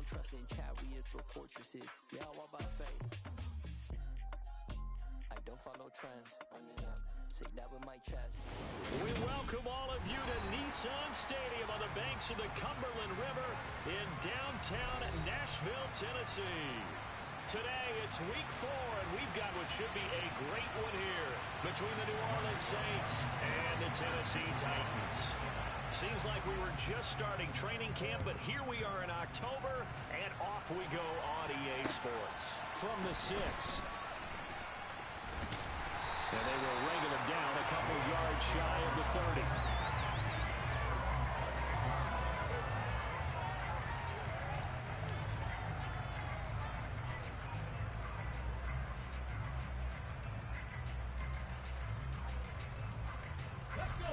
trust in chariots or fortresses. Yeah, I walk by faith. I don't follow trends. Say that with my chest. We welcome all of you to Nissan Stadium on the banks of the Cumberland River in downtown Nashville, Tennessee. Today, it's week 4, and we've got what should be a great one here between the New Orleans Saints and the Tennessee Titans. Seems like we were just starting training camp, but here we are in October, and off we go on EA Sports. From the 6. And they will wrangle him down a couple yards shy of the 30. Let's go.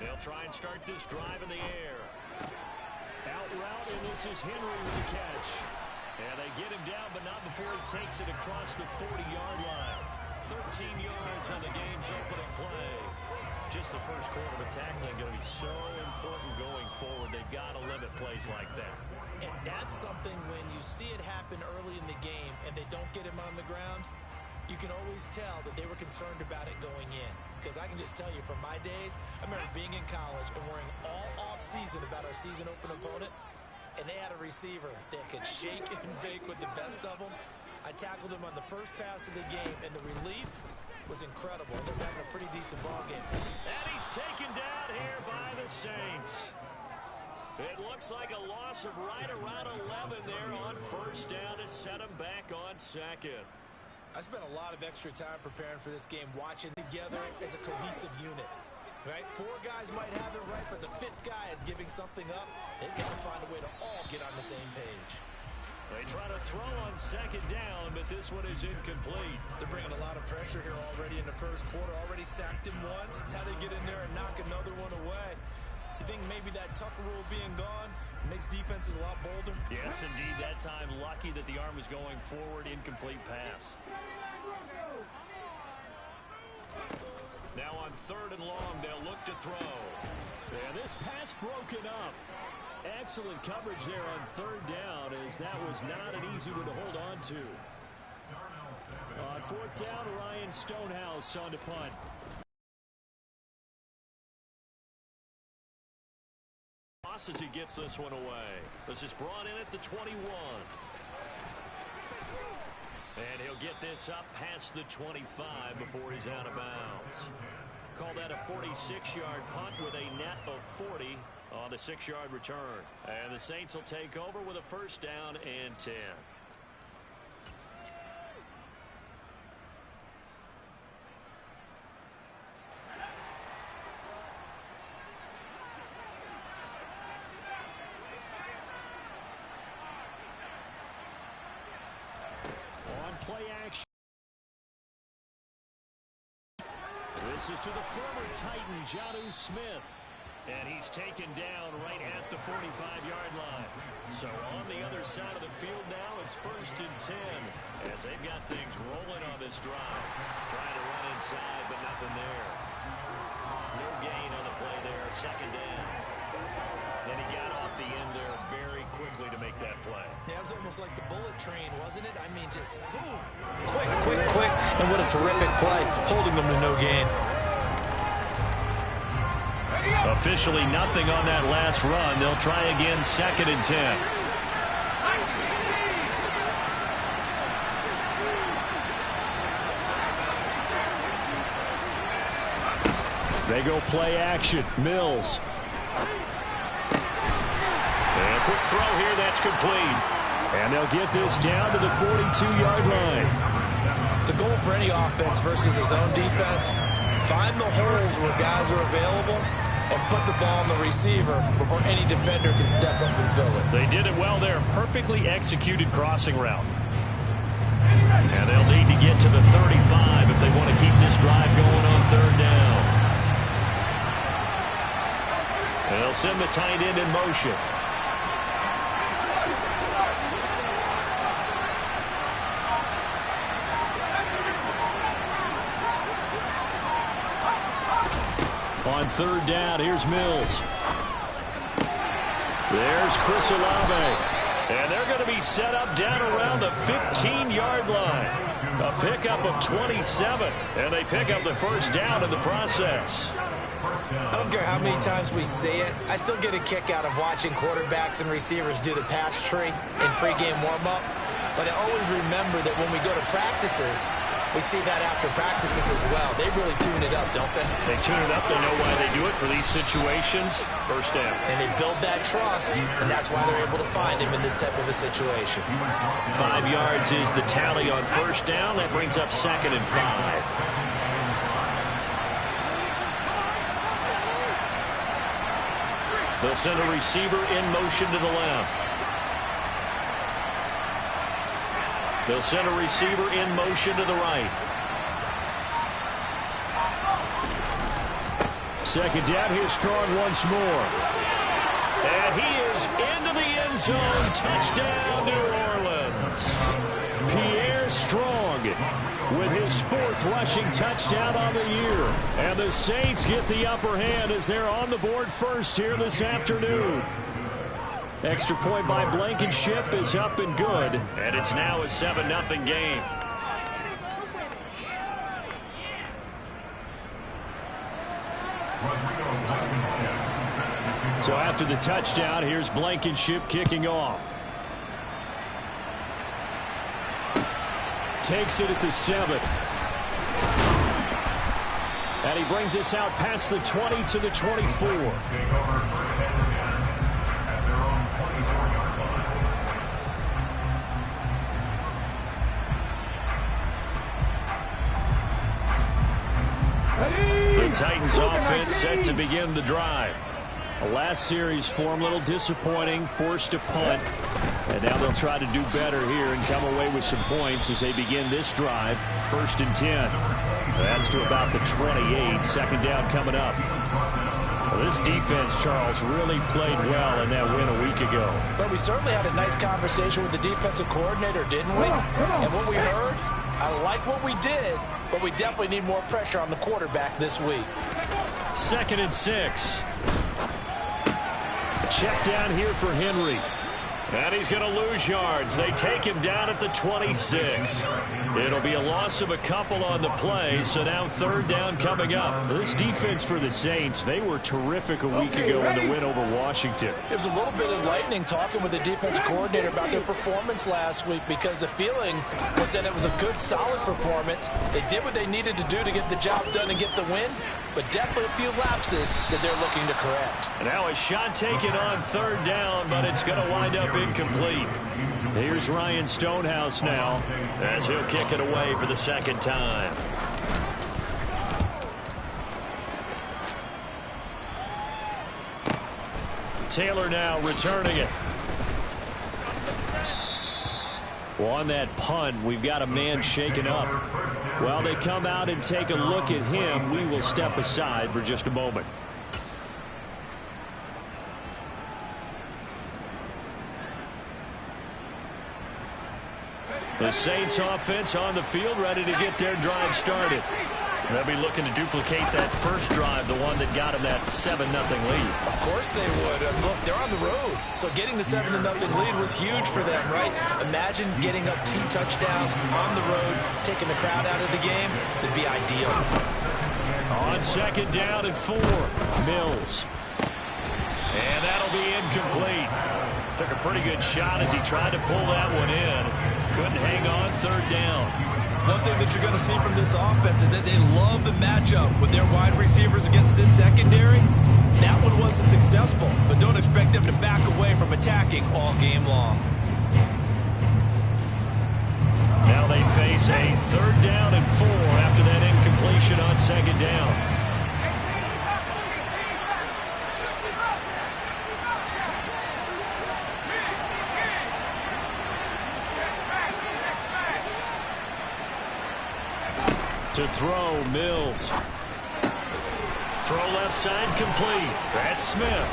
They'll try and start this drive in the air. Out route, and this is Henry with the catch. And they get him down, but not before he takes it across the 40-yard line. 13 yards on the game's opening play. Just the first quarter of tackling going to be so important going forward. They've got to limit plays like that. And that's something when you see it happen early in the game and they don't get him on the ground, you can always tell that they were concerned about it going in. Because I can just tell you from my days, I remember being in college and worrying all off-season about our season open opponent, and they had a receiver that could shake and bake with the best of them. I tackled him on the first pass of the game, and the relief was incredible. They're having a pretty decent ball game. And he's taken down here by the Saints. It looks like a loss of right around 11 there on first down to set him back on second. I spent a lot of extra time preparing for this game, watching together as a cohesive unit. Right? 4 guys might have it right, but the 5th guy is giving something up. They've got to find a way to all get on the same page. They try to throw on second down, but this one is incomplete. They're bringing a lot of pressure here already in the first quarter. Already sacked him once. Now they get in there and knock another one away. You think maybe that Tucker rule being gone makes defenses a lot bolder? Yes, indeed. That time, lucky that the arm was going forward. Incomplete pass. Now on 3rd and long, they'll look to throw. And this pass broken up. Excellent coverage there on 3rd down, as that was not an easy one to hold on to. On 4th down, Ryan Stonehouse on to punt. As he gets this one away. This is brought in at the 21. And he'll get this up past the 25 before he's out of bounds. Call that a 46-yard punt with a net of 40 on the 6-yard return. And the Saints will take over with a first down and 10. Play action. This is to the former Titan, Jonnu Smith. And he's taken down right at the 45-yard line. So on the other side of the field now, it's 1st and 10. As they've got things rolling on this drive. Trying to run inside, but nothing there. No gain on the play there. 2nd down. And he got off the end there very quickly to make that play. Yeah, it was almost like the bullet train, wasn't it? I mean, just zoom. Quick, and what a terrific play, holding them to no gain. Officially nothing on that last run. They'll try again, 2nd and 10. They go play action. Mills. And a quick throw here, that's complete. And they'll get this down to the 42-yard line. The goal for any offense versus his own defense, find the holes where guys are available and put the ball on the receiver before any defender can step up and fill it. They did it well there. Perfectly executed crossing route. And they'll need to get to the 35 if they want to keep this drive going on 3rd down. And they'll send the tight end in motion. on third down. Here's Mills. There's Chris Olave. And they're going to be set up down around the 15-yard line. A pickup of 27. And they pick up the first down in the process. I don't care how many times we see it. I still get a kick out of watching quarterbacks and receivers do the pass tree in pregame warm-up. But I always remember that when we go to practices, we see that after practices as well. They really tune it up, don't they? They tune it up. They know why they do it for these situations. First down. And they build that trust, and that's why they're able to find him in this type of a situation. 5 yards is the tally on first down. That brings up 2nd and 5. They'll send a receiver in motion to the left. They'll send a receiver in motion to the right. Second down. Here's Strong once more. And he is into the end zone. Touchdown, New Orleans. Pierre Strong with his 4th rushing touchdown on the year. And the Saints get the upper hand as they're on the board first here this afternoon. Extra point by Blankenship is up and good. And it's now a 7-0 game. So after the touchdown, here's Blankenship kicking off. Takes it at the 7. And he brings us out past the 20 to the 24. The Titans offense set to begin the drive. The last series for him, a little disappointing, forced a punt. And now they'll try to do better here and come away with some points as they begin this drive. 1st and 10. That's to about the 28. Second down coming up. Well, this defense, Charles, really played well in that win a week ago. But we certainly had a nice conversation with the defensive coordinator, didn't we? And what we heard, I like what we did, but we definitely need more pressure on the quarterback this week. 2nd and 6. Check down here for Henry. And he's going to lose yards. They take him down at the 26. It'll be a loss of a couple on the play, so now 3rd down coming up. This defense for the Saints, they were terrific a week ago in the win over Washington. It was a little bit enlightening talking with the defense coordinator about their performance last week because the feeling was that it was a good, solid performance. They did what they needed to do to get the job done and get the win, but definitely a few lapses that they're looking to correct. And now a shot taken on 3rd down, but it's going to wind up incomplete. Here's Ryan Stonehouse now as he'll kick it away for the 2nd time. Taylor now returning it. Well, on that punt, we've got a man shaken up. While they come out and take a look at him, we will step aside for just a moment. The Saints offense on the field, ready to get their drive started. They'll be looking to duplicate that first drive, the one that got them that 7-0 lead. Of course they would. Look, they're on the road, so getting the 7-0 lead was huge for them, right? Imagine getting up 2 touchdowns on the road, taking the crowd out of the game. It'd be ideal. On 2nd down and 4, Mills. And that'll be incomplete. Took a pretty good shot as he tried to pull that one in. Couldn't hang on 3rd down. One thing that you're going to see from this offense is that they love the matchup with their wide receivers against this secondary. That one wasn't successful, but don't expect them to back away from attacking all game long. Now they face a 3rd down and 4 after that incompletion on 2nd down. To throw, Mills. Throw left side complete. That's Smith.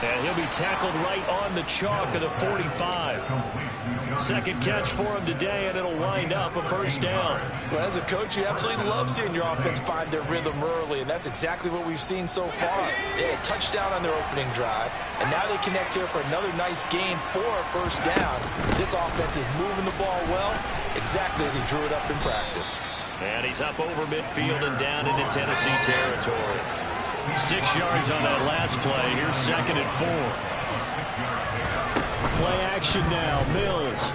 And he'll be tackled right on the chalk of the 45. Second catch for him today, and it'll wind up a first down. Well, as a coach, you absolutely love seeing your offense find their rhythm early, and that's exactly what we've seen so far. They had a touchdown on their opening drive, and now they connect here for another nice gain for a first down. This offense is moving the ball well, exactly as he drew it up in practice. And he's up over midfield and down into Tennessee territory. 6 yards on that last play. Here's 2nd and 4. Play action now. Mills.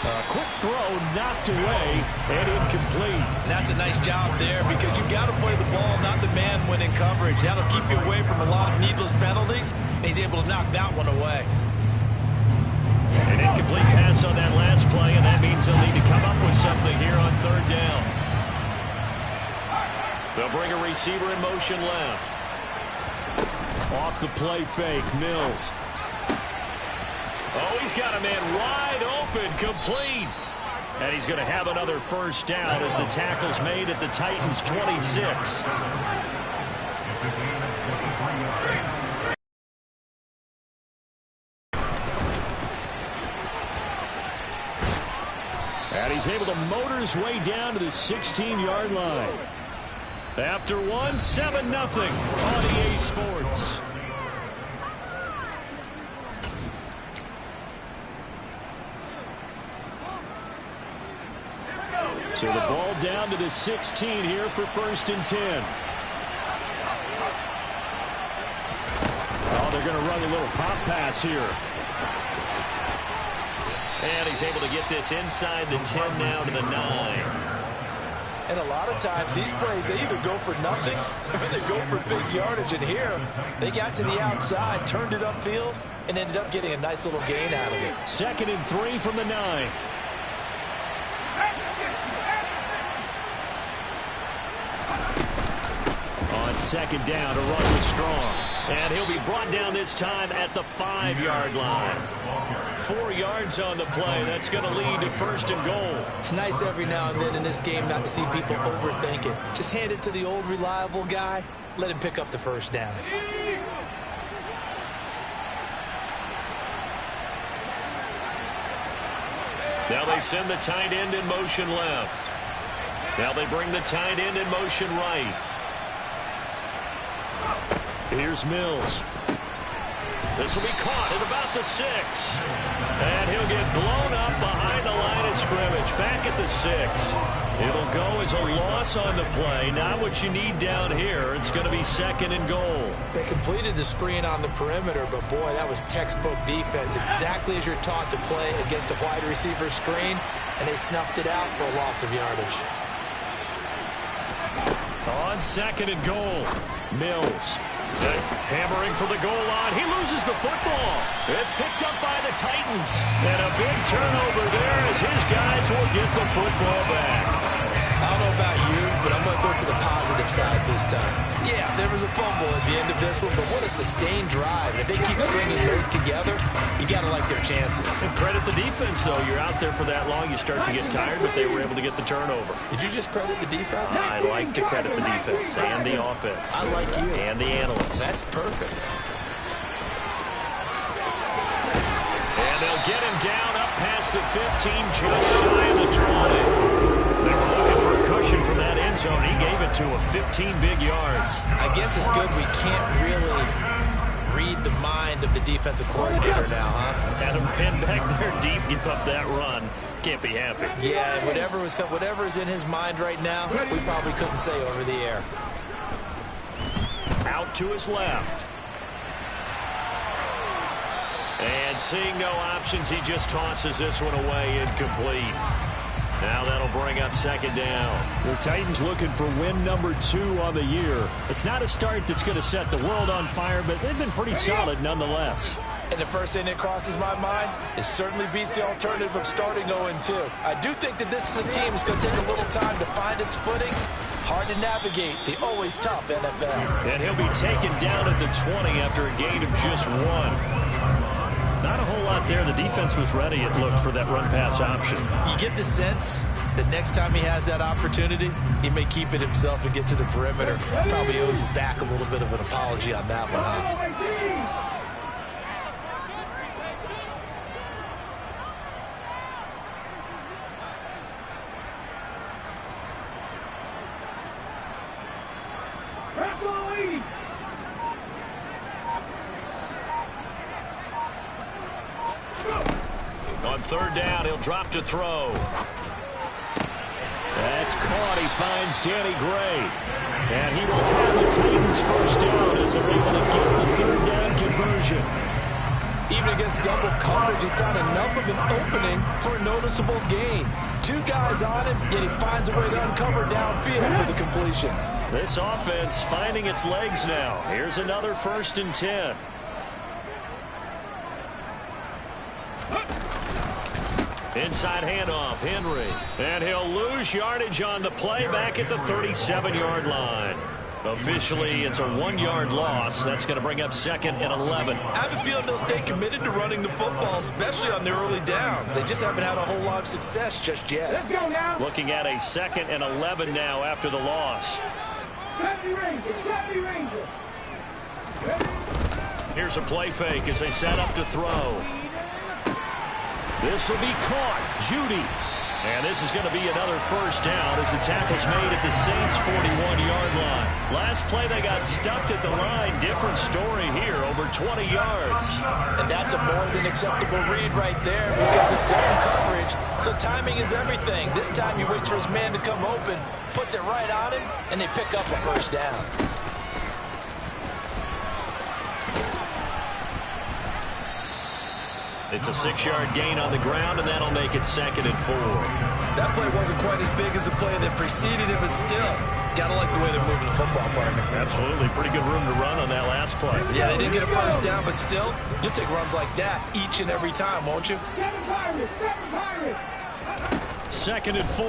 A quick throw knocked away and incomplete. And that's a nice job there because you've got to play the ball, not the man when in coverage. That'll keep you away from a lot of needless penalties, and he's able to knock that one away. An incomplete pass on that last play, and that means they'll need to come up with something here on 3rd down. They'll bring a receiver in motion left. Off the play fake, Mills. Oh, he's got a man wide open, complete. And he's going to have another first down as the tackle's made at the Titans' 26. And he's able to motor his way down to the 16-yard line. After one, 7-0 on EA Sports. So the ball down to the 16 here for 1st and 10. Oh, they're going to run a little pop pass here. And he's able to get this inside the 10 now to the 9. And a lot of times these plays, they either go for nothing or they go for big yardage. And here, they got to the outside, turned it upfield, and ended up getting a nice little gain out of it. 2nd and 3 from the 9. On 2nd down to run with Strong. And he'll be brought down this time at the 5-yard line. 4 yards on the play. That's going to lead to 1st and goal. It's nice every now and then in this game not to see people overthink it. Just hand it to the old reliable guy. Let him pick up the first down. Now they send the tight end in motion left. Now they bring the tight end in motion right. Here's Mills. This will be caught at about the 6. And he'll get blown up behind the line of scrimmage. Back at the 6. It'll go as a loss on the play. Not what you need down here. It's going to be 2nd and goal. They completed the screen on the perimeter, but boy, that was textbook defense. Exactly as you're taught to play against a wide receiver screen, and they snuffed it out for a loss of yardage. On 2nd and goal, Mills. Hammering for the goal line. He loses the football. It's picked up by the Titans. And a big turnover there as his guys will get the football back. I don't know about you, but I'm going to go to the positive side this time. Yeah, there was a fumble at the end of this one, but what a sustained drive. And if they keep stringing those together, you got to like their chances. And credit the defense, though. You're out there for that long, you start to get tired, but they were able to get the turnover. Did you just credit the defense? I like to credit the defense and the offense. I like you. And the analysts. That's perfect. And they'll get him down up past the 15, just shy of the 20. They were looking for a cushion from that end zone. He gave it to him, 15 big yards. I guess it's good we can't really read the mind of the defensive coordinator now, huh? Had him pinned back there deep, give up that run. Can't be happy. Yeah, whatever is in his mind right now, we probably couldn't say over the air. Out to his left. And seeing no options, he just tosses this one away, incomplete. Now that'll bring up 2nd down. The Titans looking for win number 2 on the year. It's not a start that's going to set the world on fire, but they've been pretty solid nonetheless. And the first thing that crosses my mind, it certainly beats the alternative of starting 0-2. I do think that this is a team that's going to take a little time to find its footing. Hard to navigate the always tough NFL. And he'll be taken down at the 20 after a gain of just 1. Not a whole lot there. The defense was ready, it looked, for that run-pass option. You get the sense that next time he has that opportunity, he may keep it himself and get to the perimeter. Probably owes his back a little bit of an apology on that one, huh? down. He'll drop to throw. That's caught. He finds Danny Gray. And he will have the Titans first down as they're able to get the third down conversion. Even against double coverage, he found enough of an opening for a noticeable gain. 2 guys on him, yet he finds a way to uncover downfield for the completion. This offense finding its legs now. Here's another 1st and 10. Inside handoff, Henry. And he'll lose yardage on the play back at the 37-yard line. Officially, it's a 1-yard loss. That's going to bring up 2nd and 11. I have a feeling they'll stay committed to running the football, especially on their early downs. They just haven't had a whole lot of success just yet. Let's go now. Looking at a 2nd and 11 now after the loss. Here's a play fake as they set up to throw. This will be caught. Judy. And this is going to be another 1st down as the tackle's made at the Saints' 41-yard line. Last play they got stuffed at the line. Different story here, over 20 yards. And that's a more than acceptable read right there because it's zone coverage. So timing is everything. This time he waits for his man to come open, puts it right on him, and they pick up a 1st down. It's a 6-yard gain on the ground, and that'll make it 2nd and 4. That play wasn't quite as big as the play that preceded it, but still, gotta like the way they're moving the football, partner. Absolutely. Pretty good room to run on that last play. Yeah, they didn't get a 1st down, but still, you'll take runs like that each and every time, won't you? 2nd and 4.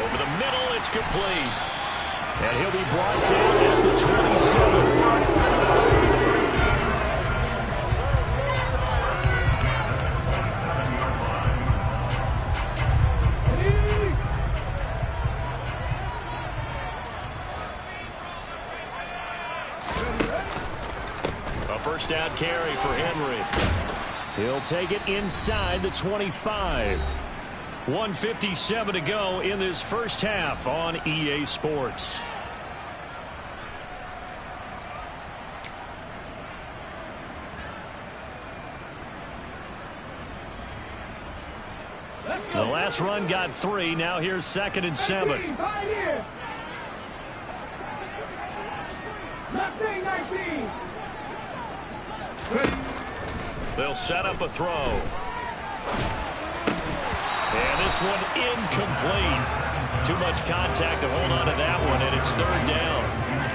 Over the middle, it's complete. And he'll be brought down at the 27. A 1st down carry for Henry. He'll take it inside the 25. 1:57 to go in this 1st half on EA Sports. The last run got 3. Now here's 2nd and 7. They'll set up a throw. And this one incomplete. Too much contact to hold on to that one, and it's 3rd down.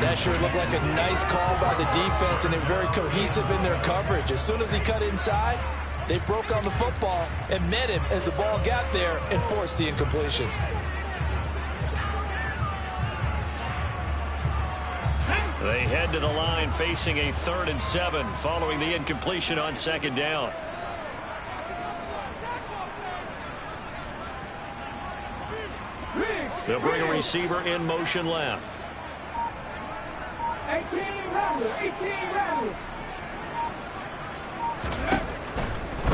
That sure looked like a nice call by the defense, and they're very cohesive in their coverage. As soon as he cut inside, they broke on the football and met him as the ball got there and forced the incompletion. They head to the line facing a 3rd and 7 following the incompletion on 2nd down. They'll bring a receiver in motion left. 18 Rebels.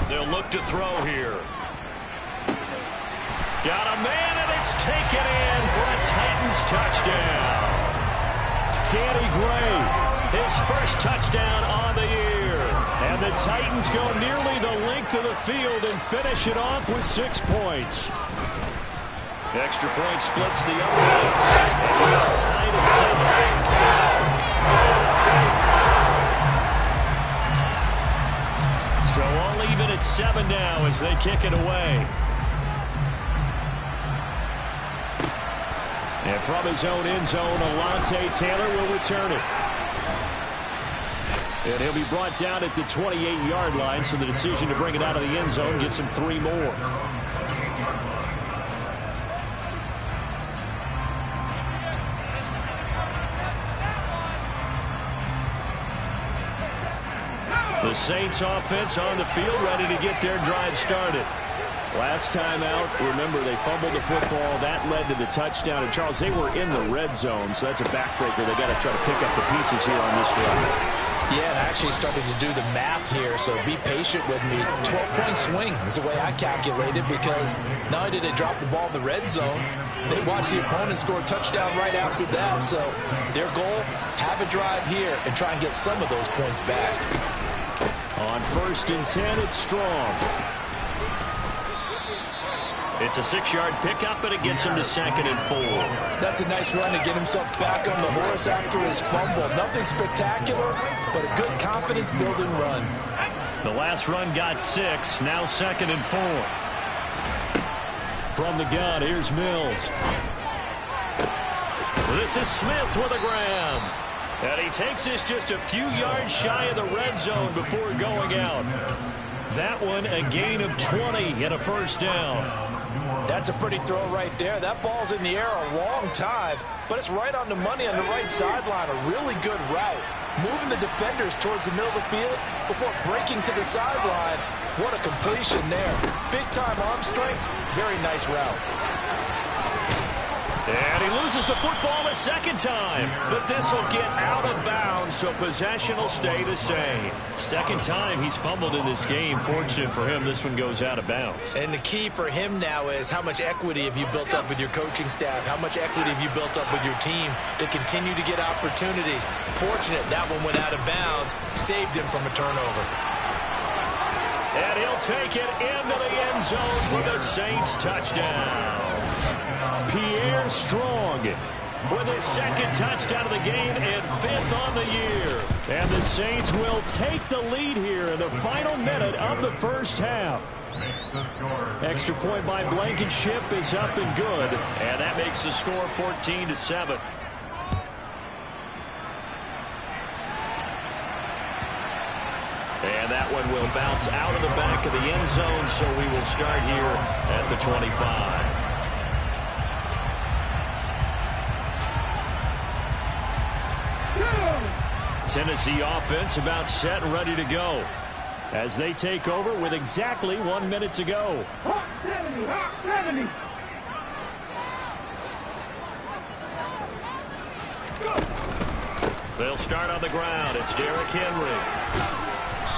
They'll look to throw here. Got a man, and it's taken in for a Titans touchdown. Danny Gray, his 1st touchdown on the year. And the Titans go nearly the length of the field and finish it off with 6 points. Extra point splits the offense. And we are tied at 7. So all even at 7 now as they kick it away. And from his own end zone, Alontae Taylor will return it. And he'll be brought down at the 28-yard line, so the decision to bring it out of the end zone gets him 3 more. The Saints offense on the field, ready to get their drive started. Last time out, remember, they fumbled the football. That led to the touchdown. And, Charles, they were in the red zone, so that's a backbreaker. They got to try to pick up the pieces here on this drive. Yeah, and I actually started to do the math here, so be patient with me. 12-point swing is the way I calculated, because not only did they drop the ball in the red zone, they watched the opponent score a touchdown right after that. So their goal, have a drive here and try and get some of those points back. On 1st and 10, it's Strong. It's a 6-yard pickup, and it gets him to 2nd and 4. That's a nice run to get himself back on the horse after his fumble. Nothing spectacular, but a good confidence-building run. The last run got 6, now 2nd and 4. From the gun, here's Mills. This is Smith with a grab. And he takes this just a few yards shy of the red zone before going out. That one a gain of 20 and a 1st down. That's a pretty throw right there. That ball's in the air a long time, but it's right on the money on the right sideline. A really good route. Moving the defenders towards the middle of the field before breaking to the sideline. What a completion there. Big-time arm strength. Very nice route. And he loses the football a 2nd time. But this will get out of bounds, so possession will stay the same. 2nd time he's fumbled in this game. Fortunate for him, this one goes out of bounds. And the key for him now is how much equity have you built up with your coaching staff? How much equity have you built up with your team to continue to get opportunities? Fortunate that one went out of bounds. Saved him from a turnover. And he'll take it into the end zone for the Saints touchdown. Pierre Strong with his 2nd touchdown of the game and 5th on the year. And the Saints will take the lead here in the final minute of the 1st half. Extra point by Blankenship is up and good. And that makes the score 14-7. And that one will bounce out of the back of the end zone, so we will start here at the 25. Tennessee offense about set and ready to go as they take over with exactly 1 minute to go. Hot 70, hot 70. They'll start on the ground. It's Derrick Henry.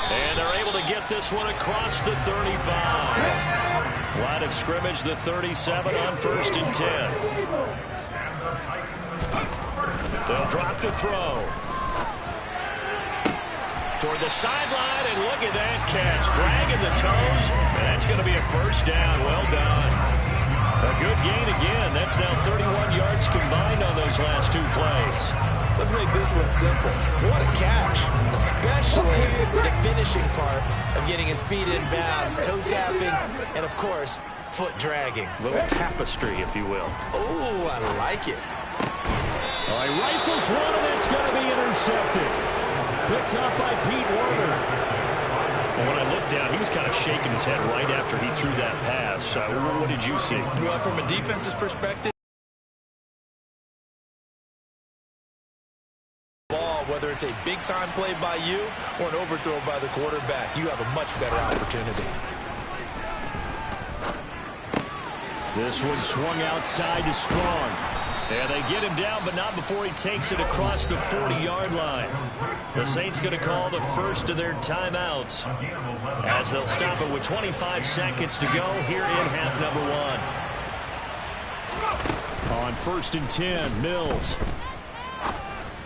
And they're able to get this one across the 35. Line of scrimmage, the 37 on 1st and 10. They'll drop to throw. Toward the sideline, and look at that catch. Dragging the toes, and that's going to be a 1st down. Well done. A good gain again. That's now 31 yards combined on those last 2 plays. Let's make this one simple. What a catch, especially the finishing part of getting his feet in bounds, toe tapping, and, of course, foot dragging. A little tapestry, if you will. Oh, I like it. All right, rifles one, and it's going to be intercepted. Picked up by Pete Werner. Well, when I looked down, he was kind of shaking his head right after he threw that pass. What did you see? Well, from a defense's perspective, whether it's a big-time play by you or an overthrow by the quarterback, you have a much better opportunity. This one swung outside to Strong. And they get him down, but not before he takes it across the 40-yard line. The Saints going to call the first of their timeouts as they'll stop it with 25 seconds to go here in half number 1. On 1st and 10, Mills.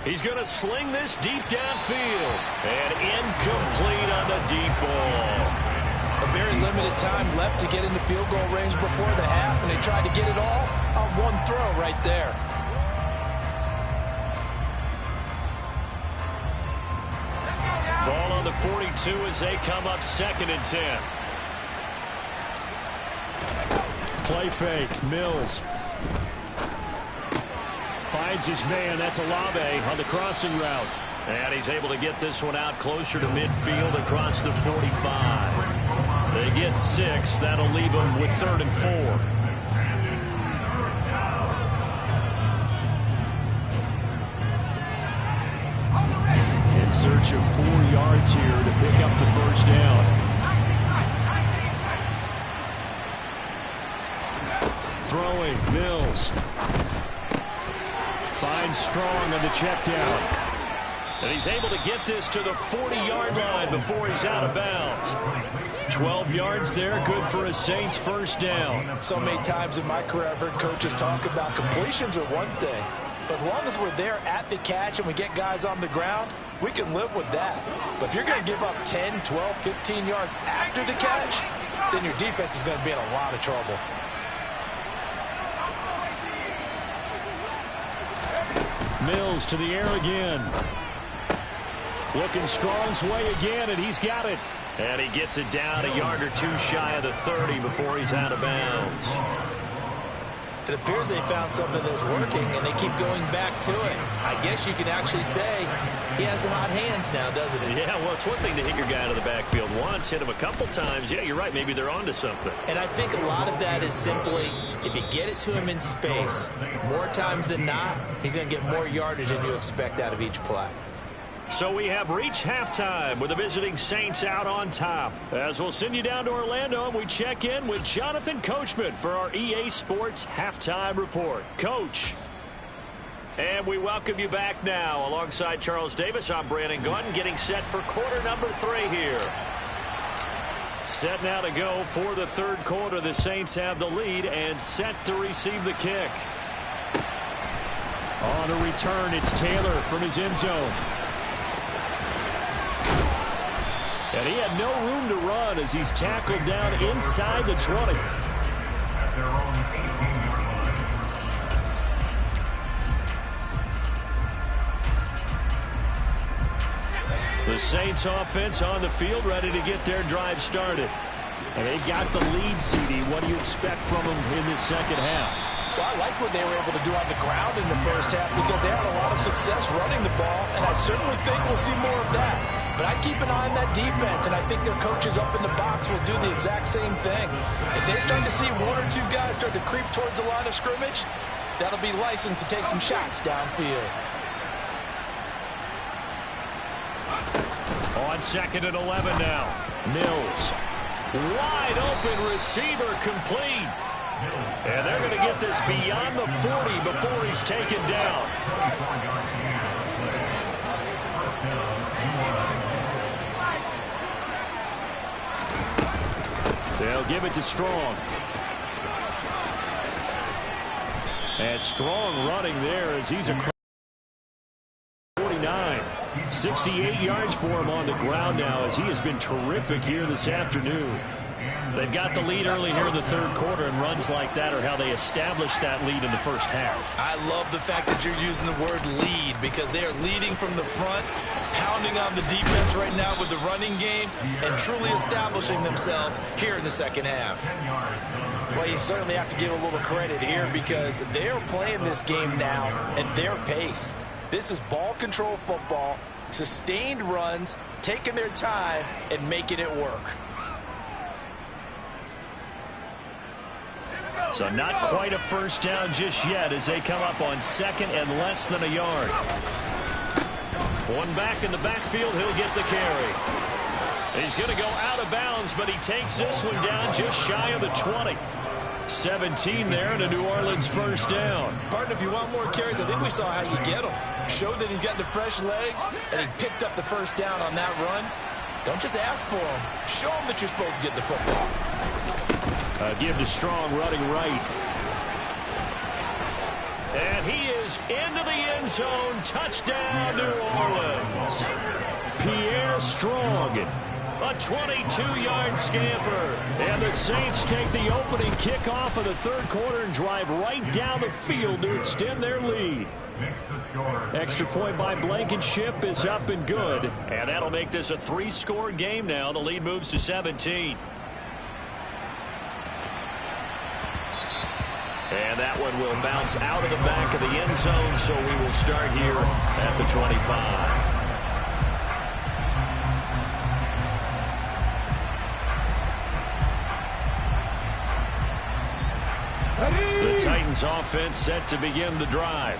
He's going to sling this deep downfield. And incomplete on the deep ball. A very limited time left to get into field goal range before the half, and they tried to get it all on one throw right there. Ball on the 42 as they come up 2nd and 10. Play fake, Mills. Finds his man, that's Olave on the crossing route. And he's able to get this one out closer to midfield across the 45. They get 6. That'll leave them with 3rd and 4. In search of 4 yards here to pick up the 1st down. Throwing, Mills. Finds Strong on the check down. And he's able to get this to the 40-yard line before he's out of bounds. 12 yards there, good for a Saints 1st down. So many times in my career I've heard coaches talk about completions are one thing, but as long as we're there at the catch and we get guys on the ground, we can live with that. But if you're going to give up 10, 12, 15 yards after the catch, then your defense is going to be in a lot of trouble. Mills to the air again. Looking Strong's way again, and he's got it. And he gets it down a yard or two shy of the 30 before he's out of bounds. It appears they found something that's working, and they keep going back to it. I guess you can actually say he has the hot hands now, doesn't he? Yeah, well, it's one thing to hit your guy out of the backfield once, hit him a couple times. Yeah, you're right. Maybe they're onto something. And I think a lot of that is simply if you get it to him in space, more times than not, he's going to get more yardage than you expect out of each play. So we have reached halftime with the visiting Saints out on top. As we'll send you down to Orlando, and we check in with Jonathan Coachman for our EA Sports Halftime Report. Coach. And we welcome you back now. Alongside Charles Davis, I'm Brandon Gunn, getting set for quarter number 3 here. Set now to go for the third quarter. The Saints have the lead and set to receive the kick. On a return, it's Taylor from his end zone. And he had no room to run as he's tackled down inside the 20. The Saints offense on the field, ready to get their drive started. And they got the lead, CD. What do you expect from them in the second half? Well, I like what they were able to do on the ground in the first half because they had a lot of success running the ball, and I certainly think we'll see more of that. But I keep an eye on that defense, and I think their coaches up in the box will do the exact same thing. If they start to see one or two guys start to creep towards the line of scrimmage, that'll be licensed to take some shots downfield. On 2nd and 11 now. Mills. Wide open receiver complete. And they're going to get this beyond the 40 before he's taken down. They'll give it to Strong. And Strong running there as he's across 49. 68 yards for him on the ground now as he has been terrific here this afternoon. They've got the lead early here in the third quarter, and runs like that are how they establish that lead in the first half. I love the fact that you're using the word lead because they are leading from the front, pounding on the defense right now with the running game, and truly establishing themselves here in the second half. Well, you certainly have to give a little credit here because they're playing this game now at their pace. This is ball control football, sustained runs, taking their time, and making it work. So not quite a first down just yet as they come up on 2nd and less than a yard. One back in the backfield, he'll get the carry. He's going to go out of bounds, but he takes this one down just shy of the 20. 17 there and a New Orleans first down. Partner, if you want more carries, I think we saw how you get them. Showed that he's got the fresh legs, and he picked up the first down on that run. Don't just ask for them. Show them that you're supposed to get the football. Give to Strong running right. And he is into the end zone. Touchdown, New Orleans. Pierre Strong, a 22-yard scamper. And the Saints take the opening kickoff of the third quarter and drive right down the field to extend their lead. Extra point by Blankenship is up and good. And that'll make this a 3-score game now. The lead moves to 17. And that one will bounce out of the back of the end zone, so we will start here at the 25. The Titans offense set to begin the drive.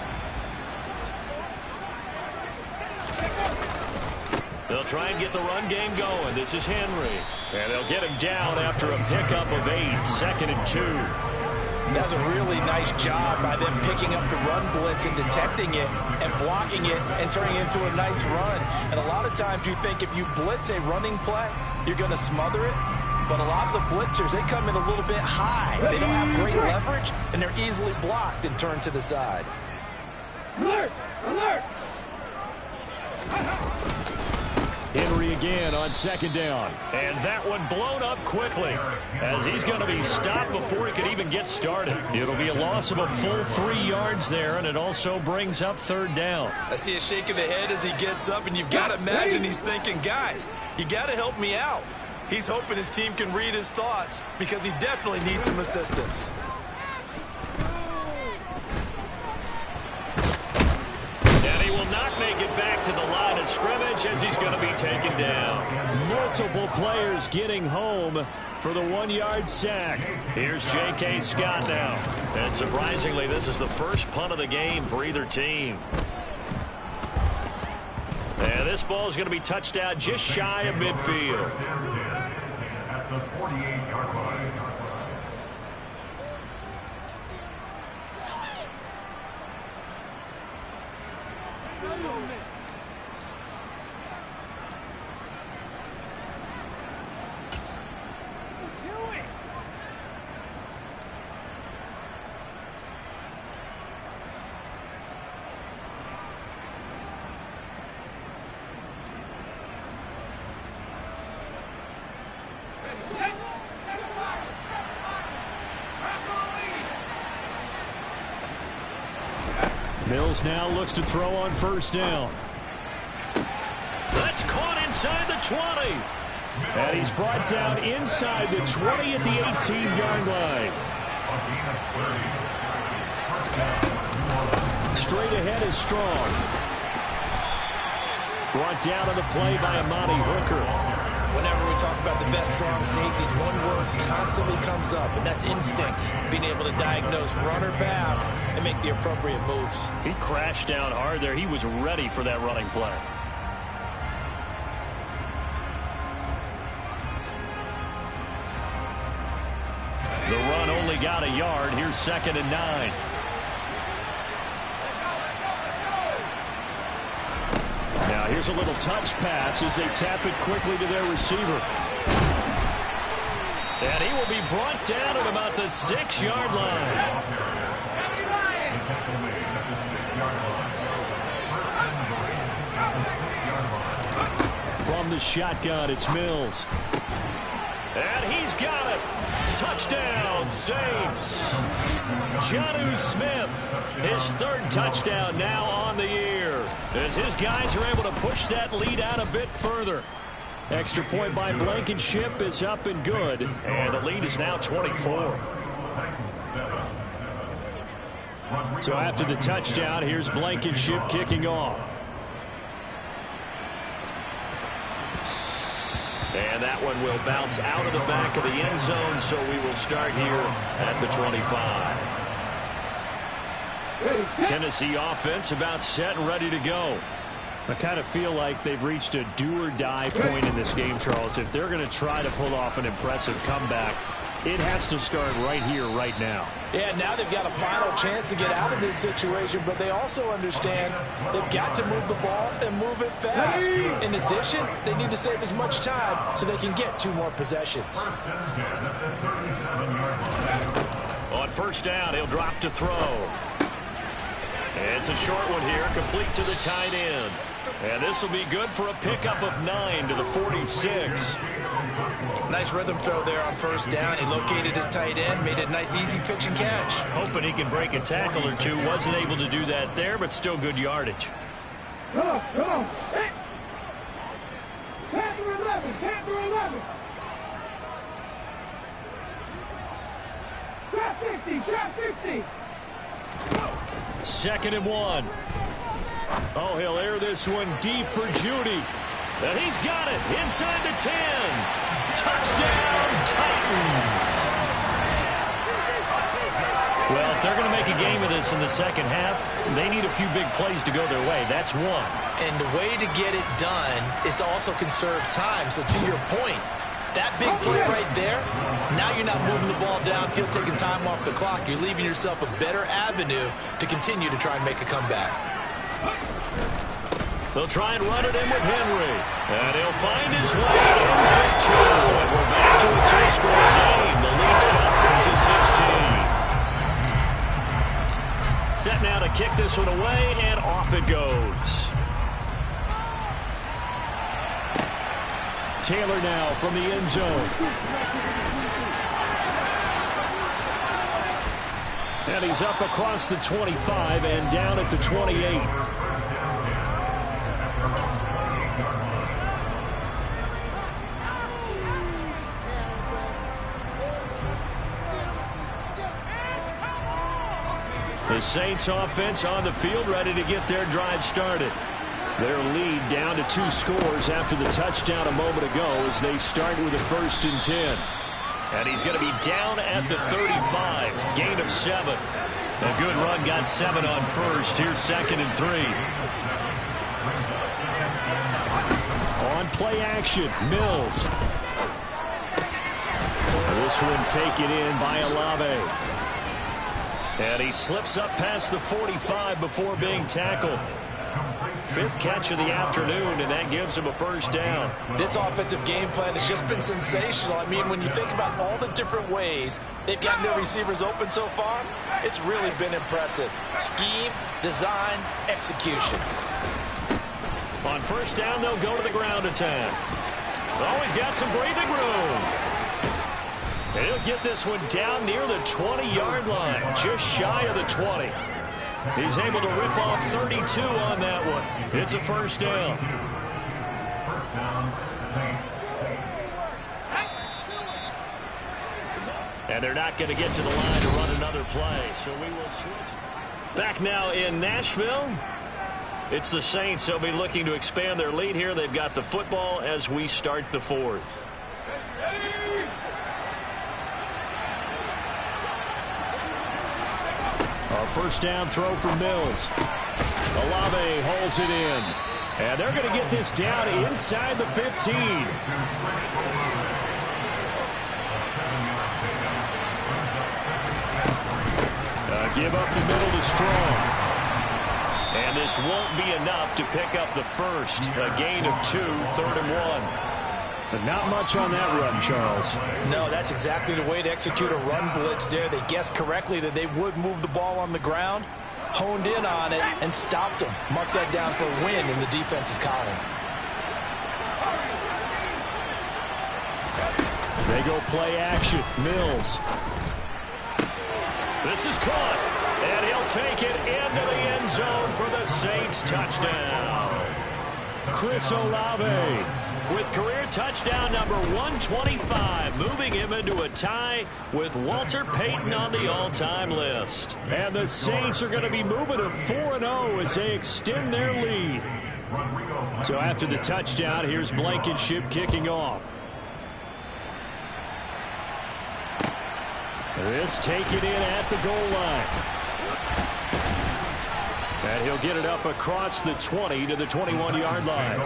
They'll try and get the run game going. This is Henry. And they'll get him down after a pickup of 8, 2nd and 2. That was a really nice job by them picking up the run blitz and detecting it and blocking it and turning it into a nice run. And a lot of times you think if you blitz a running play, you're going to smother it. But a lot of the blitzers, they come in a little bit high. They don't have great leverage, and they're easily blocked and turned to the side. Alert! Alert! Henry again on second down. And that one blown up quickly as he's going to be stopped before he could even get started. It'll be a loss of a full 3 yards there, and it also brings up third down. I see a shake of the head as he gets up, and you've got to imagine he's thinking, guys, you got to help me out. He's hoping his team can read his thoughts because he definitely needs some assistance. Not make it back to the line of scrimmage as he's going to be taken down. Multiple players getting home for the 1-yard sack. Here's J.K. Scott now. And surprisingly, this is the first punt of the game for either team. And this ball is going to be touched out just shy of midfield. At the 48-yard line. Mills now looks to throw on first down. That's caught inside the 20. And he's brought down inside the 20 at the 18-yard line. Straight ahead is Strong. Brought down on the play by Amani Hooker. Whenever we talk about the best strong safeties, one word constantly comes up, and that's instinct. Being able to diagnose run or pass and make the appropriate moves. He crashed down hard there. He was ready for that running play. The run only got a yard. Here's 2nd and 9. Now here's a little touch pass as they tap it quickly to their receiver. And he will be brought down at about the 6-yard line. From the shotgun, it's Mills. And he's got it. Touchdown, Saints. Jonnu Smith, his 3rd touchdown now on the year, as his guys are able to push that lead out a bit further. Extra point by Blankenship is up and good, and the lead is now 24. So after the touchdown, here's Blankenship kicking off. And that one will bounce out of the back of the end zone, so we will start here at the 25. Tennessee offense about set and ready to go. I kind of feel like they've reached a do-or-die point in this game, Charles. If they're going to try to pull off an impressive comeback, it has to start right here, right now. Yeah, now they've got a final chance to get out of this situation, but they also understand they've got to move the ball and move it fast. In addition, they need to save as much time so they can get 2 more possessions. On first down, he'll drop to throw. It's a short one here, complete to the tight end. And this will be good for a pickup of 9 to the 46. Nice rhythm throw there on first down. He located his tight end, made it a nice easy pitch and catch. Hoping he can break a tackle or two. Wasn't able to do that there, but still good yardage. Come on. Panther 11. Trap 60. 2nd and 1. Oh, he'll air this one deep for Judy. And he's got it inside the 10. Touchdown, Titans. Well, if they're going to make a game of this in the second half, they need a few big plays to go their way. That's one. And the way to get it done is to also conserve time. So to your point, that big play right there, now you're not moving the ball downfield, taking time off the clock. You're leaving yourself a better avenue to continue to try and make a comeback. They'll try and run it in with Henry. And he'll find his way in for 2. And we're back to a 2-score game. The lead's cut to 16. Set now to kick this one away, and off it goes. Taylor now from the end zone. And he's up across the 25 and down at the 28. The Saints offense on the field, ready to get their drive started. Their lead down to 2 scores after the touchdown a moment ago as they start with a 1st and 10. And he's going to be down at the 35. Gain of 7. A good run, got 7 on first. Here's 2nd and 3. On play action, Mills. This one taken in by Olave. And he slips up past the 45 before being tackled. 5th catch of the afternoon, and that gives him a 1st down. This offensive game plan has just been sensational. I mean, when you think about all the different ways they've gotten their receivers open so far, it's really been impressive. Scheme, design, execution. On 1st down, they'll go to the ground attack. Oh, he's got some breathing room. And he'll get this one down near the 20-yard line, just shy of the 20. He's able to rip off 32 on that one. It's a 1st down. And they're not going to get to the line to run another play, so we will switch. Back now in Nashville. It's the Saints. They'll be looking to expand their lead here. They've got the football as we start the 4th. A 1st down throw for Mills. Olave holds it in. And they're going to get this down inside the 15. Give up the middle to Strong. And this won't be enough to pick up the 1st. A gain of 2, 3rd and 1. But not much on that run, Charles. No, that's exactly the way to execute a run blitz there. They guessed correctly that they would move the ball on the ground, honed in on it, and stopped them. Mark that down for a win in the defense's column. They go play action. Mills. This is caught, and he'll take it into the end zone for the Saints touchdown. Chris Olave with career touchdown number 125, moving him into a tie with Walter Payton on the all-time list. And the Saints are going to be moving to 4-0 as they extend their lead. So after the touchdown, here's Blankenship kicking off. This taken in at the goal line. And he'll get it up across the 20 to the 21-yard line.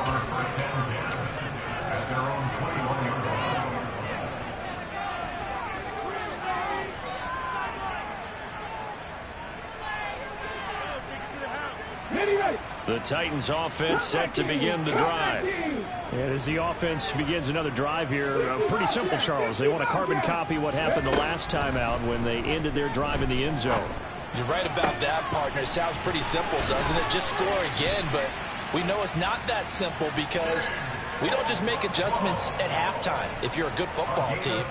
The Titans offense set to begin the drive. And as the offense begins another drive here, pretty simple, Charles. They want to carbon copy what happened the last time out when they ended their drive in the end zone. You're right about that, partner. It sounds pretty simple, doesn't it? Just score again, but we know it's not that simple because we don't just make adjustments at halftime if you're a good football team.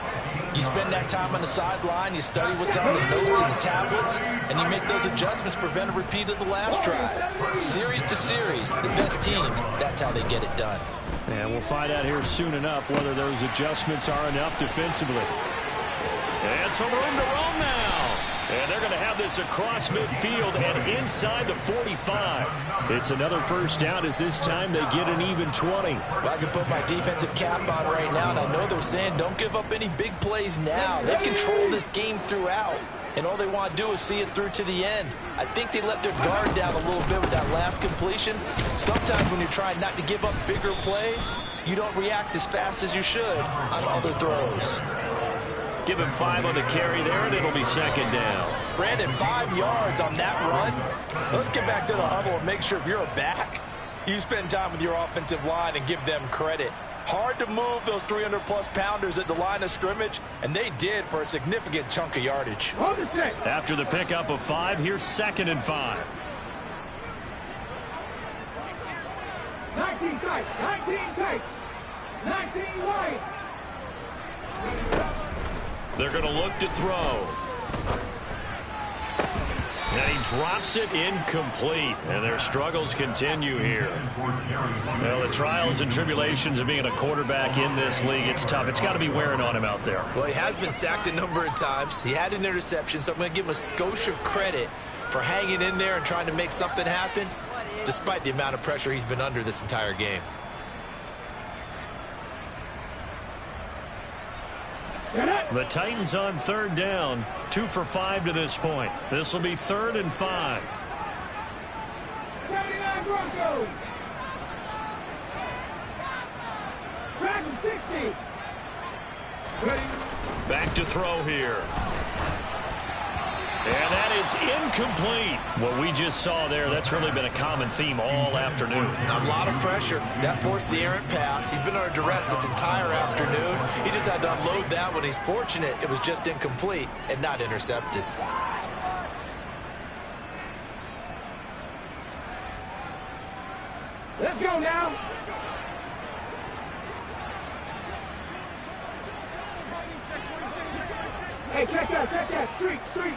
You spend that time on the sideline, you study what's on the notes and the tablets, and you make those adjustments, prevent a repeat of the last drive. Series to series, the best teams, that's how they get it done. And we'll find out here soon enough whether those adjustments are enough defensively. And some room to roam now. And they're going to have this across midfield and inside the 45. It's another 1st down as this time they get an even 20. Well, I can put my defensive cap on right now, and I know they're saying don't give up any big plays now. They've controlled this game throughout, and all they want to do is see it through to the end. I think they let their guard down a little bit with that last completion. Sometimes when you're trying not to give up bigger plays, you don't react as fast as you should on other throws. Give him 5 on the carry there, and it'll be 2nd down. Brandon, 5 yards on that run. Let's get back to the huddle and make sure if you're a back, you spend time with your offensive line and give them credit. Hard to move those 300-plus pounders at the line of scrimmage, and they did for a significant chunk of yardage. After the pickup of 5, here's 2nd and 5. 19 tight, 19 tight. 19 right. They're going to look to throw. And he drops it incomplete. And their struggles continue here. Well, the trials and tribulations of being a quarterback in this league, it's tough. It's got to be wearing on him out there. Well, he has been sacked a number of times. He had an interception, so I'm going to give him a skosh of credit for hanging in there and trying to make something happen, despite the amount of pressure he's been under this entire game. The Titans on third down, 2 for 5 to this point. This will be 3rd and 5. 79 Broncos. Back and 60. Back to throw here. And that is incomplete. What we just saw there, that's really been a common theme all afternoon. A lot of pressure. That forced the errant pass. He's been under duress this entire afternoon. He just had to unload that one. He's fortunate it was just incomplete and not intercepted. Let's go now. Hey, check that. Street.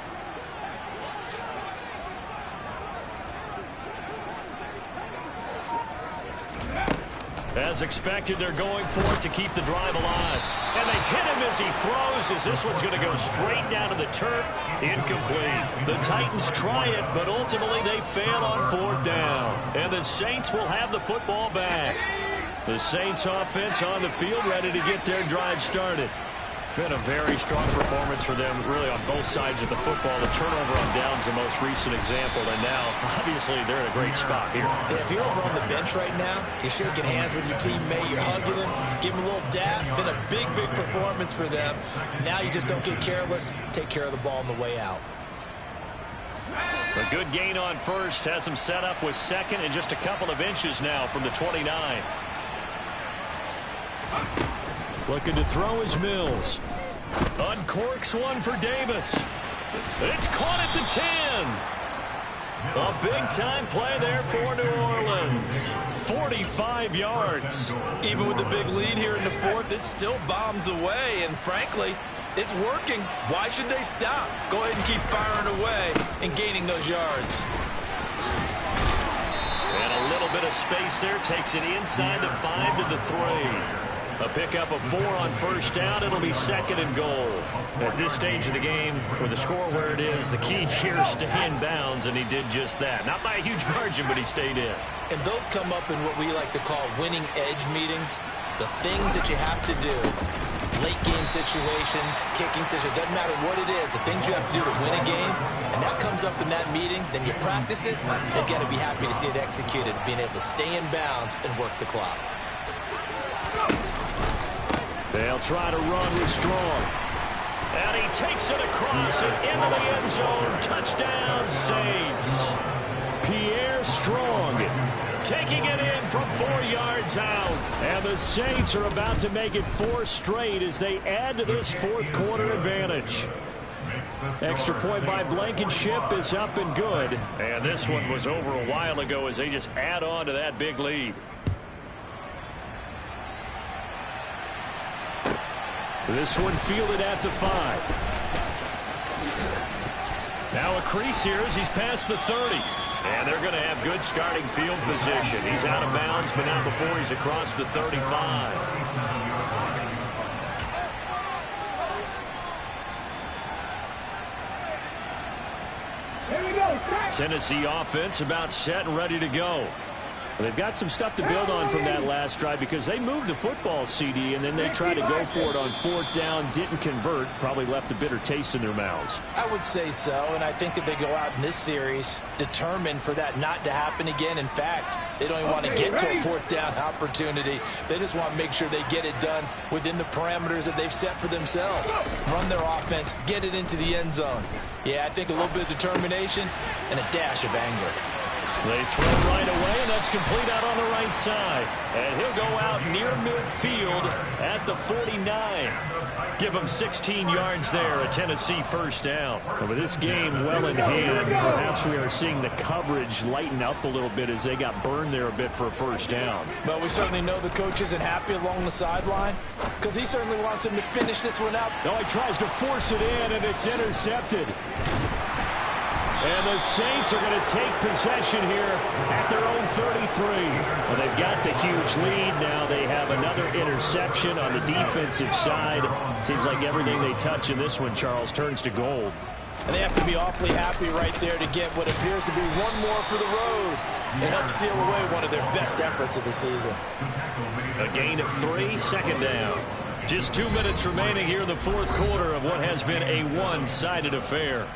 As expected, they're going for it to keep the drive alive. And they hit him as he throws, as this one's going to go straight down to the turf. Incomplete. The Titans try it, but ultimately they fail on 4th down. And the Saints will have the football back. The Saints offense on the field, ready to get their drive started. Been a very strong performance for them, really, on both sides of the football. The turnover on downs, the most recent example, and now, obviously, they're in a great spot here. Yeah, if you're over on the bench right now, you're shaking hands with your teammate, you're hugging him, give him a little dap. Been a big performance for them. Now you just don't get careless. Take care of the ball on the way out. A good gain on first has him set up with second and just a couple of inches now from the 29. Looking to throw is Mills. Uncorks one for Davis. It's caught at the 10. A big-time play there for New Orleans. 45 yards. Even with the big lead here in the 4th, it still bombs away, and frankly, it's working. Why should they stop? Go ahead and keep firing away and gaining those yards. And a little bit of space there takes it inside the 5 to the 3. A pickup of 4 on first down. It'll be 2nd and goal. At this stage of the game, with the score where it is, the key here is stay in bounds, and he did just that. Not by a huge margin, but he stayed in. And those come up in what we like to call winning edge meetings. The things that you have to do, late game situations, kicking situations, doesn't matter what it is, the things you have to do to win a game, and that comes up in that meeting, then you practice it, you've got to be happy to see it executed, being able to stay in bounds and work the clock. They'll try to run with Strong. And he takes it across and into the end zone. Touchdown, Saints. Pierre Strong taking it in from 4 yards out. And the Saints are about to make it 4 straight as they add to this 4th quarter advantage. Extra point by Blankenship is up and good. And this one was over a while ago as they just add on to that big lead. This one fielded at the 5. Now a crease here as he's past the 30. And they're going to have good starting field position. He's out of bounds, but not before he's across the 35. Here we go. Tennessee offense about set and ready to go. They've got some stuff to build on from that last drive because they moved the football, CD, and then they tried to go for it on 4th down, didn't convert, probably left a bitter taste in their mouths. I would say so, and I think that they go out in this series determined for that not to happen again. In fact, they don't even want to get to a 4th down opportunity. They just want to make sure they get it done within the parameters that they've set for themselves. Run their offense, get it into the end zone. Yeah, I think a little bit of determination and a dash of anger. They throw right away, and that's complete out on the right side. And he'll go out near midfield at the 49. Give him 16 yards there, a Tennessee first down. But with this game well in hand, perhaps we are seeing the coverage lighten up a little bit as they got burned there a bit for a first down. Well, we certainly know the coach isn't happy along the sideline because he certainly wants him to finish this one out. No, he tries to force it in, and it's intercepted. And the Saints are going to take possession here at their own 33. Well, they've got the huge lead. Now they have another interception on the defensive side. Seems like everything they touch in this one, Charles, turns to gold. And they have to be awfully happy right there to get what appears to be one more for the road and help seal away one of their best efforts of the season. A gain of 3, second down. Just 2 minutes remaining here in the fourth quarter of what has been a one-sided affair.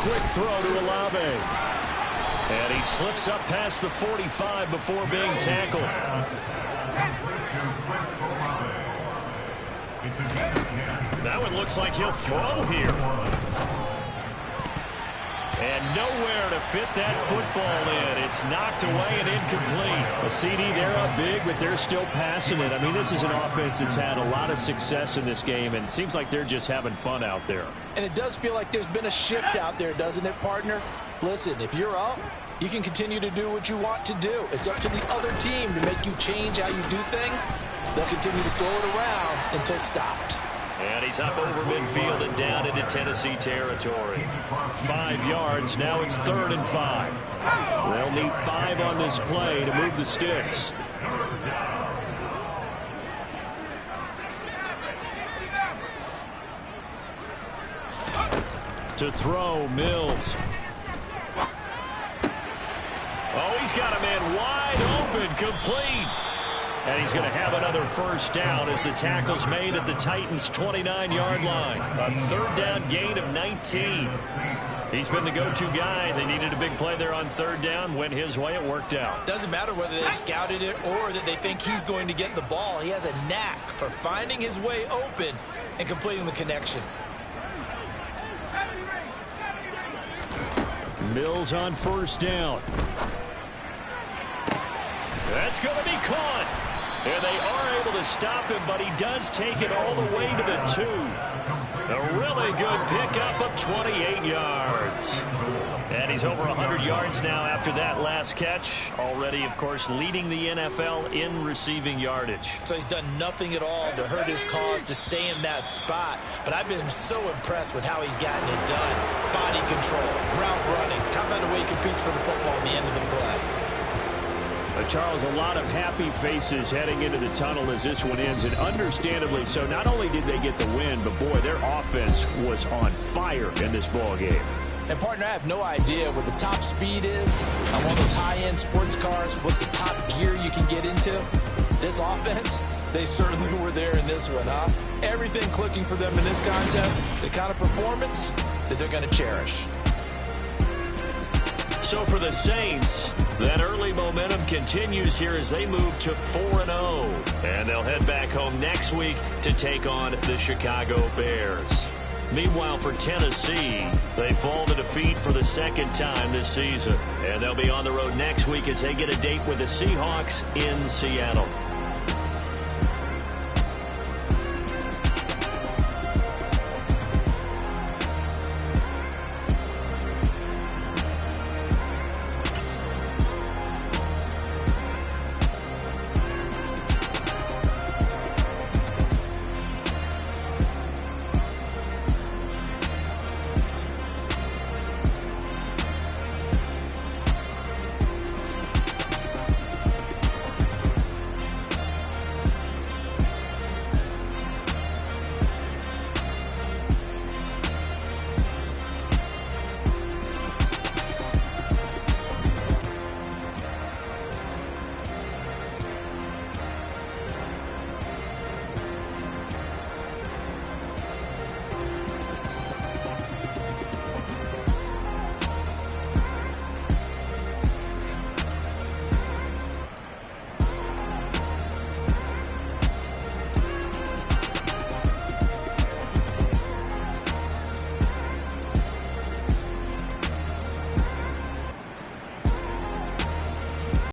Quick throw to Olave. And he slips up past the 45 before being tackled. That one looks like he'll throw here. And nowhere to fit that football in. It's knocked away and incomplete. A CD, they're up big, but they're still passing it. I mean, this is an offense that's had a lot of success in this game, and it seems like they're just having fun out there. And it does feel like there's been a shift out there, doesn't it, partner? Listen, if you're up, you can continue to do what you want to do. It's up to the other team to make you change how you do things. They'll continue to throw it around until stopped. And he's up over midfield and down into Tennessee territory. 5 yards. Now it's 3rd and 5. They'll need 5 on this play to move the sticks. To throw, Mills. Oh, he's got a man wide open, complete. And he's going to have another first down as the tackle's made at the Titans' 29-yard line. A 3rd down gain of 19. He's been the go-to guy. They needed a big play there on 3rd down. Went his way. It worked out. Doesn't matter whether they scouted it or that they think he's going to get the ball. He has a knack for finding his way open and completing the connection. Mills on first down. That's going to be caught. And they are able to stop him, but he does take it all the way to the 2. A really good pickup of 28 yards. And he's over 100 yards now after that last catch. Already, of course, leading the NFL in receiving yardage. So he's done nothing at all to hurt his cause to stay in that spot. But I've been so impressed with how he's gotten it done. Body control, route running. How about the way he competes for the football at the end of the play? Charles, a lot of happy faces heading into the tunnel as this one ends, and understandably so. Not only did they get the win, but boy, their offense was on fire in this ball game. And partner, I have no idea what the top speed is on one of those high-end sports cars. What's the top gear you can get into? This offense, they certainly were there in this one, huh? Everything clicking for them in this contest, the kind of performance that they're going to cherish. So for the Saints, that early momentum continues here as they move to 4-0. And they'll head back home next week to take on the Chicago Bears. Meanwhile, for Tennessee, they fall to defeat for the 2nd time this season. And they'll be on the road next week as they get a date with the Seahawks in Seattle.